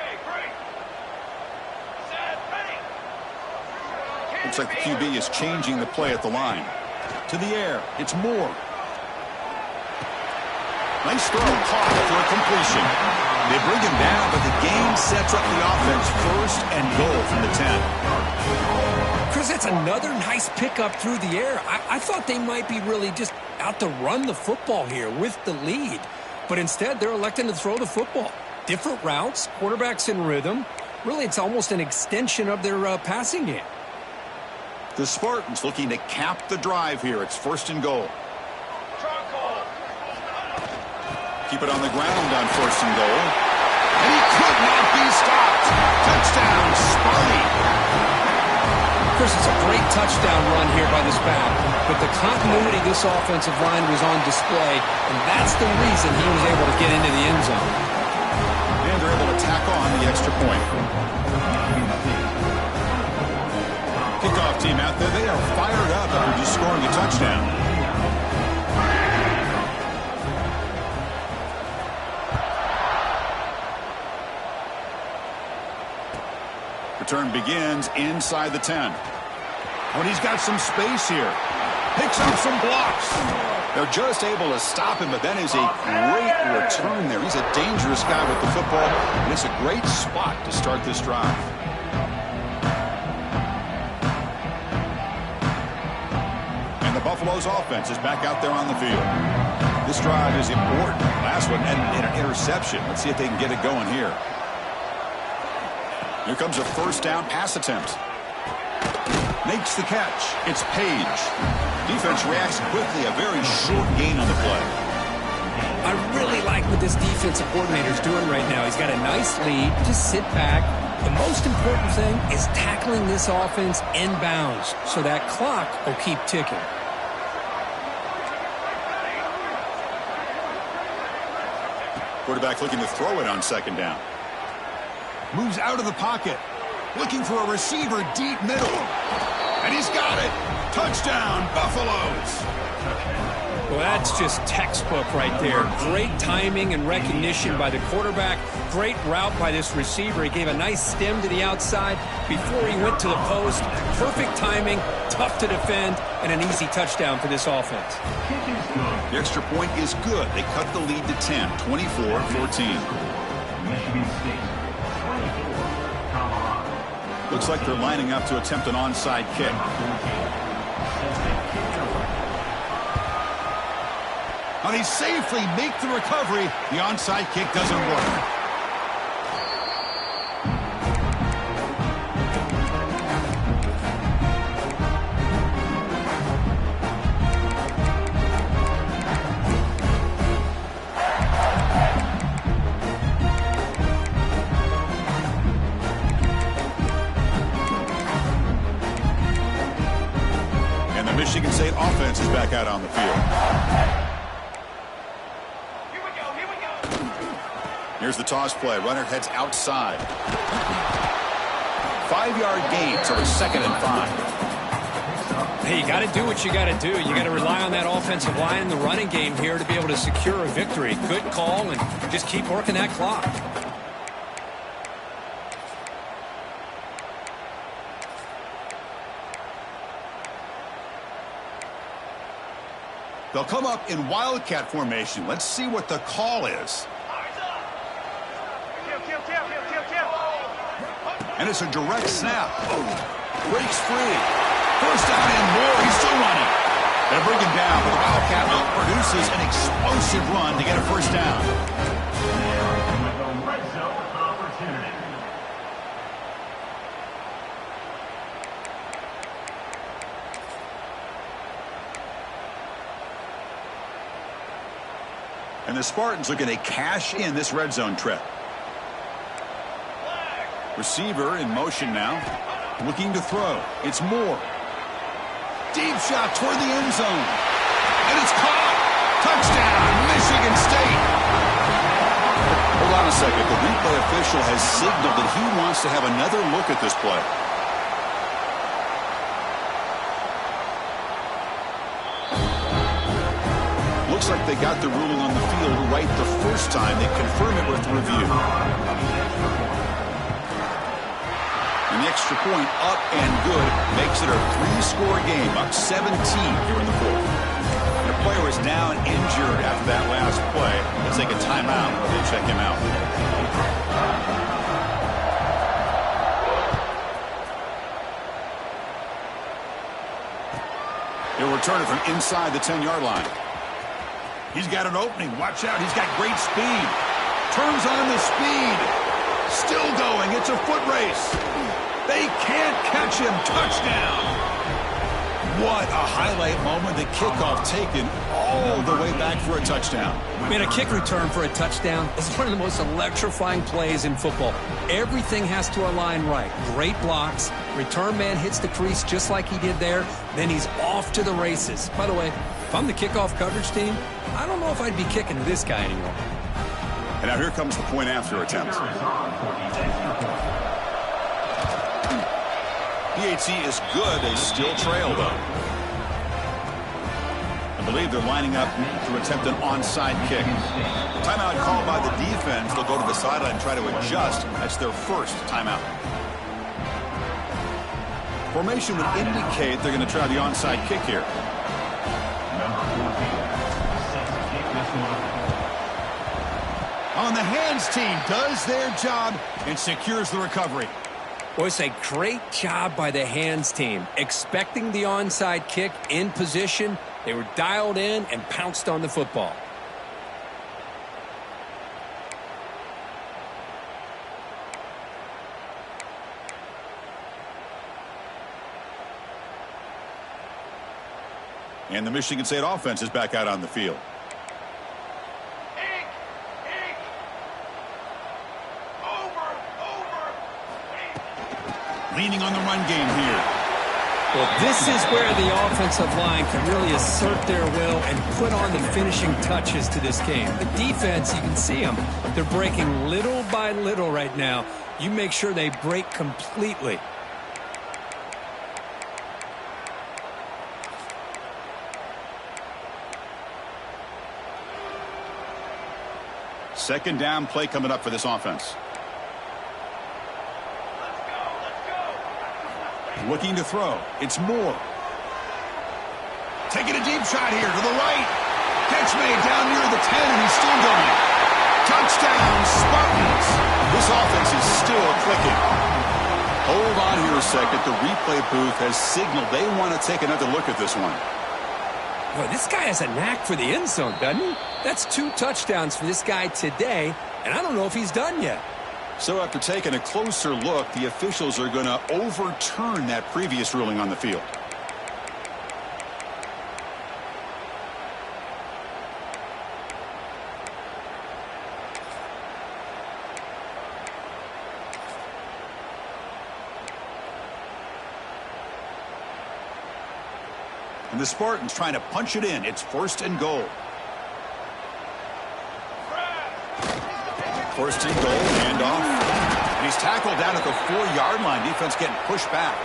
[SPEAKER 1] Looks like the QB is changing the play at the line. To the air. It's Moore. Nice throw. Caught for a completion. They bring him down, but the game sets up the offense first and goal from the 10.
[SPEAKER 2] Chris, that's another nice pickup through the air. I thought they might be really just out to run the football here with the lead. But instead, they're electing to throw the football. Different routes, quarterbacks in rhythm. Really, it's almost an extension of their passing game.
[SPEAKER 1] The Spartans looking to cap the drive here. It's first and goal. Keep it on the ground on first and goal. And he could not be stopped. Touchdown, Sparty.
[SPEAKER 2] Chris, it's a great touchdown run here by this back. But the continuity of this offensive line was on display, and that's the reason he was able to get into the end zone.
[SPEAKER 1] And they're able to tack on the extra point. Kickoff team out there, they are fired up after just scoring a touchdown. Return begins inside the 10. When he's got some space here. Picks up some blocks. They're just able to stop him, but that is a great return there. He's a dangerous guy with the football, and it's a great spot to start this drive. And the Buffalo's offense is back out there on the field. This drive is important. Last one had an interception. Let's see if they can get it going here. Here comes a first down pass attempt. Makes the catch. It's Page. Defense reacts quickly. A very short gain on the play.
[SPEAKER 2] I really like what this defensive coordinator is doing right now. He's got a nice lead. Just sit back. The most important thing is tackling this offense inbounds so that clock will keep ticking.
[SPEAKER 1] Quarterback looking to throw it on second down. Moves out of the pocket. Looking for a receiver deep middle. And he's got it. Touchdown, Buffaloes.
[SPEAKER 2] Well, that's just textbook right there. Great timing and recognition by the quarterback. Great route by this receiver. He gave a nice stem to the outside before he went to the post. Perfect timing, tough to defend, and an easy touchdown for this offense.
[SPEAKER 1] The extra point is good. They cut the lead to 10, 24-14.
[SPEAKER 3] Michigan State, 24, Colorado.
[SPEAKER 1] Looks like they're lining up to attempt an onside kick. Now they safely make the recovery. The onside kick doesn't work. And the Michigan State offense is back out on the field. Here's the toss play. Runner heads outside. 5-yard gain, so it's 2nd and 5.
[SPEAKER 2] Hey, you got to do what you got to do. You got to rely on that offensive line in the running game here to be able to secure a victory. Good call, and just keep working that clock.
[SPEAKER 1] They'll come up in Wildcat formation. Let's see what the call is. And it's a direct snap. Breaks free. First down and more. He's still running. They'll bring him down, but the Wildcat produces an explosive run to get a first down.
[SPEAKER 3] With a red zone opportunity.
[SPEAKER 1] And the Spartans are going to cash in this red zone trip. Receiver in motion now, looking to throw. It's Moore. Deep shot toward the end zone. And it's caught. Touchdown, Michigan State. Hold on a second. The replay official has signaled that he wants to have another look at this play. Looks like they got the ruling on the field right the first time. They confirm it with review. And the extra point up and good makes it a 3-score game, up 17 here in the 4th. And a player is down injured after that last play. Let's take a timeout while they check him out. He'll return it from inside the 10-yard line. He's got an opening. Watch out. He's got great speed. Turns on the speed. Still going. It's a foot race. They can't catch him. Touchdown. What a highlight moment. The kickoff taken all the way back for a touchdown.
[SPEAKER 2] Man, a kick return for a touchdown is one of the most electrifying plays in football. Everything has to align right. Great blocks. Return man hits the crease just like he did there. Then he's off to the races. By the way, if I'm the kickoff coverage team, I don't know if I'd be kicking to this guy anymore.
[SPEAKER 1] And now here comes the point after attempt. PAT is good. They still trail, though. I believe they're lining up to attempt an onside kick. Timeout called by the defense. They'll go to the sideline and try to adjust. That's their first timeout. Formation would indicate they're going to try the onside kick here. On the hands team does their job and secures the recovery.
[SPEAKER 2] Boy, it's a great job by the hands team. Expecting the onside kick in position, they were dialed in and pounced on the football.
[SPEAKER 1] And the Michigan State offense is back out on the field. Leaning on the run game here.
[SPEAKER 2] Well, this is where the offensive line can really assert their will and put on the finishing touches to this game. The defense, you can see them. They're breaking little by little right now. You make sure they break completely.
[SPEAKER 1] Second down play coming up for this offense. Looking to throw. It's Moore. Taking a deep shot here to the right. Catch made down near the 10, and he's still going. Touchdown, Spartans. This offense is still clicking. Hold on here a second. The replay booth has signaled they want to take another look at this one.
[SPEAKER 2] Boy, this guy has a knack for the end zone, doesn't he? That's 2 touchdowns for this guy today, and I don't know if he's done yet.
[SPEAKER 1] So after taking a closer look, the officials are going to overturn that previous ruling on the field. And the Spartans trying to punch it in. It's 1st and goal. 1st and goal, handoff. And he's tackled down at the 4-yard line. Defense getting pushed back.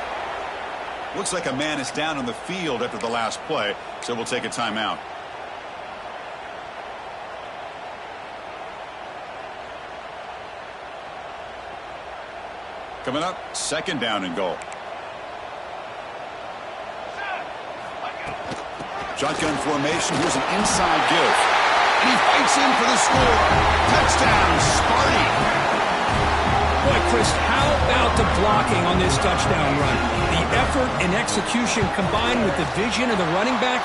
[SPEAKER 1] Looks like a man is down on the field after the last play, so we'll take a timeout. Coming up, 2nd down and goal. Shotgun formation. Here's an inside give. And he fights in for the score. Touchdown, Sparty.
[SPEAKER 2] Boy, Chris, how about the blocking on this touchdown run? The effort and execution combined with the vision of the running back,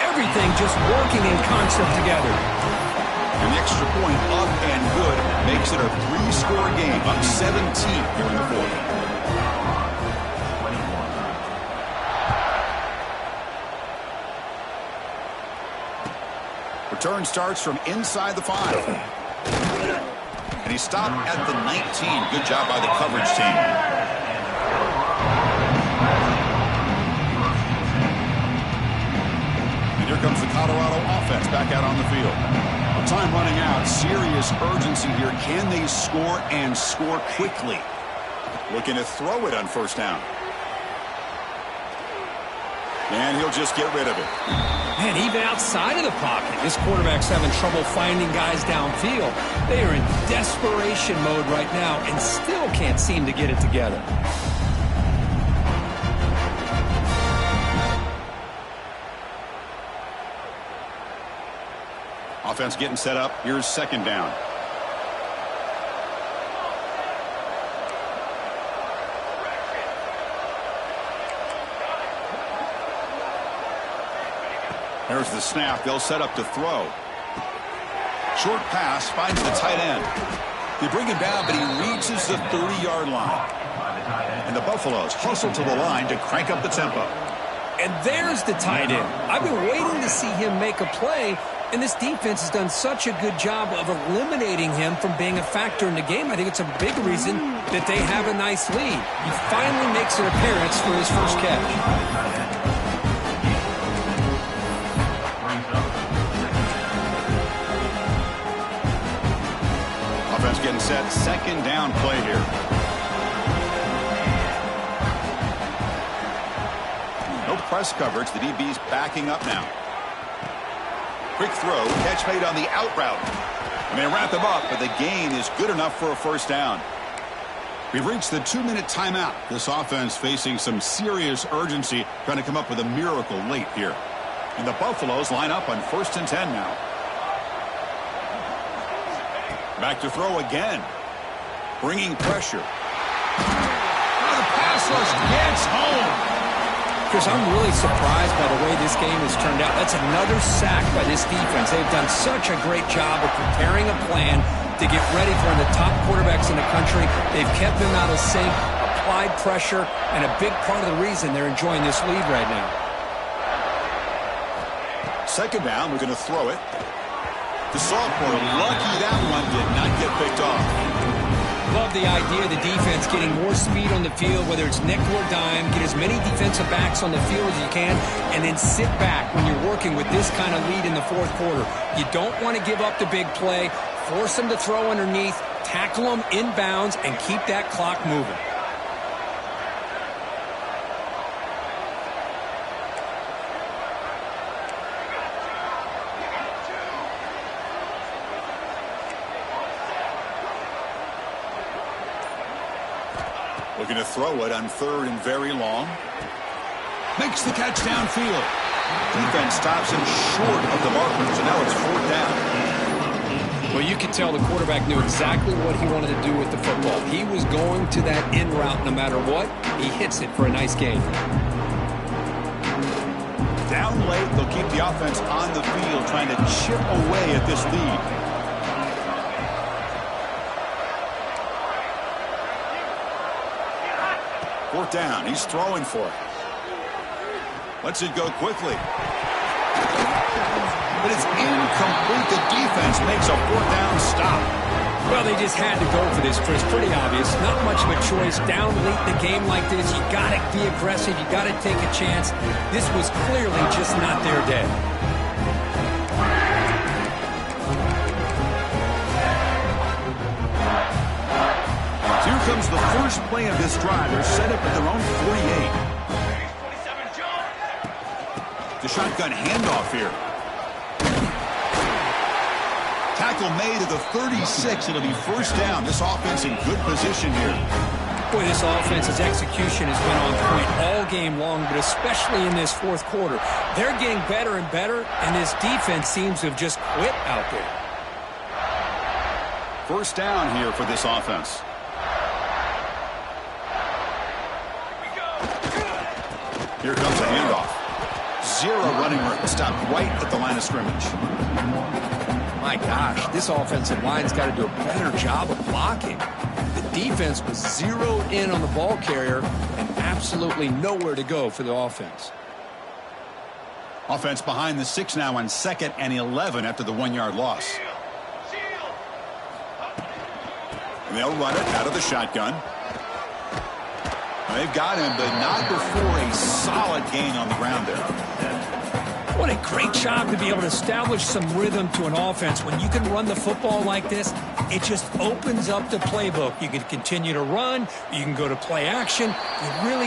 [SPEAKER 2] everything just working in concert together.
[SPEAKER 1] And the extra point up and good makes it a 3-score game, up 17 here in the 4th. Return starts from inside the 5. And he stopped at the 19. Good job by the coverage team. And here comes the Colorado offense back out on the field. Time running out. Serious urgency here. Can they score and score quickly? Looking to throw it on 1st down. And he'll just get rid of it.
[SPEAKER 2] Man, even outside of the pocket, this quarterback's having trouble finding guys downfield. They are in desperation mode right now and still can't seem to get it together.
[SPEAKER 1] Offense getting set up. Here's 2nd down. There's the snap. They'll set up to throw. Short pass finds the tight end. They bring him down, but he reaches the 30-yard line. And the Buffaloes hustle to the line to crank up the tempo.
[SPEAKER 2] And there's the tight end. I've been waiting to see him make a play, and this defense has done such a good job of eliminating him from being a factor in the game. I think it's a big reason that they have a nice lead. He finally makes an appearance for his first catch.
[SPEAKER 1] Offense getting set. 2nd down play here. No press coverage. The DB's backing up now. Quick throw. Catch made on the out route. And they wrap him up, but the gain is good enough for a 1st down. We've reached the 2-minute timeout. This offense facing some serious urgency, trying to come up with a miracle late here. And the Buffaloes line up on 1st and 10 now. Back to throw again. Bringing pressure. Oh, the pass rush gets home.
[SPEAKER 2] Chris, I'm really surprised by the way this game has turned out. That's another sack by this defense. They've done such a great job of preparing a plan to get ready for one of the top quarterbacks in the country. They've kept him out of sync, applied pressure, and a big part of the reason they're enjoying this lead right now.
[SPEAKER 1] 2nd down, we're going to throw it. The sophomore, lucky that one did not get picked off.
[SPEAKER 2] Love the idea of the defense getting more speed on the field, whether it's nickel or dime. Get as many defensive backs on the field as you can, and then sit back when you're working with this kind of lead in the 4th quarter. You don't want to give up the big play. Force them to throw underneath, tackle them inbounds, and keep that clock moving.
[SPEAKER 1] Looking to throw it on 3rd and very long. Makes the catch downfield. Defense stops him short of the marker, so now it's 4th down.
[SPEAKER 2] Well, you could tell the quarterback knew exactly what he wanted to do with the football. He was going to that in route no matter what. He hits it for a nice gain.
[SPEAKER 1] Down late, they'll keep the offense on the field, trying to chip away at this lead. Fourth down, he's throwing for it. Lets it go quickly. But it's incomplete. The defense makes a 4th down stop.
[SPEAKER 2] Well, they just had to go for this, Chris. Pretty obvious. Not much of a choice. Down late in the game like this, you got to be aggressive. You got to take a chance. This was clearly just not their day.
[SPEAKER 1] Here comes the first play of this drive. They're set up at their own 48. The shotgun handoff here. Tackle made at the 36. It'll be 1st down. This offense in good position here.
[SPEAKER 2] Boy, this offense's execution has been on point all game long, but especially in this 4th quarter. They're getting better and better, and this defense seems to have just quit out there.
[SPEAKER 1] 1st down here for this offense. Here comes a handoff. 0 running room. Stopped right at the line of scrimmage.
[SPEAKER 2] My gosh, this offensive line's got to do a better job of blocking. The defense was zeroed in on the ball carrier and absolutely nowhere to go for the offense.
[SPEAKER 1] Offense behind the 6 now on 2nd and 11 after the 1-yard loss. And they'll run it out of the shotgun. They've got him, but not before a solid gain on the ground there.
[SPEAKER 2] What a great job to be able to establish some rhythm to an offense. When you can run the football like this, it just opens up the playbook. You can continue to run. You can go to play action. You really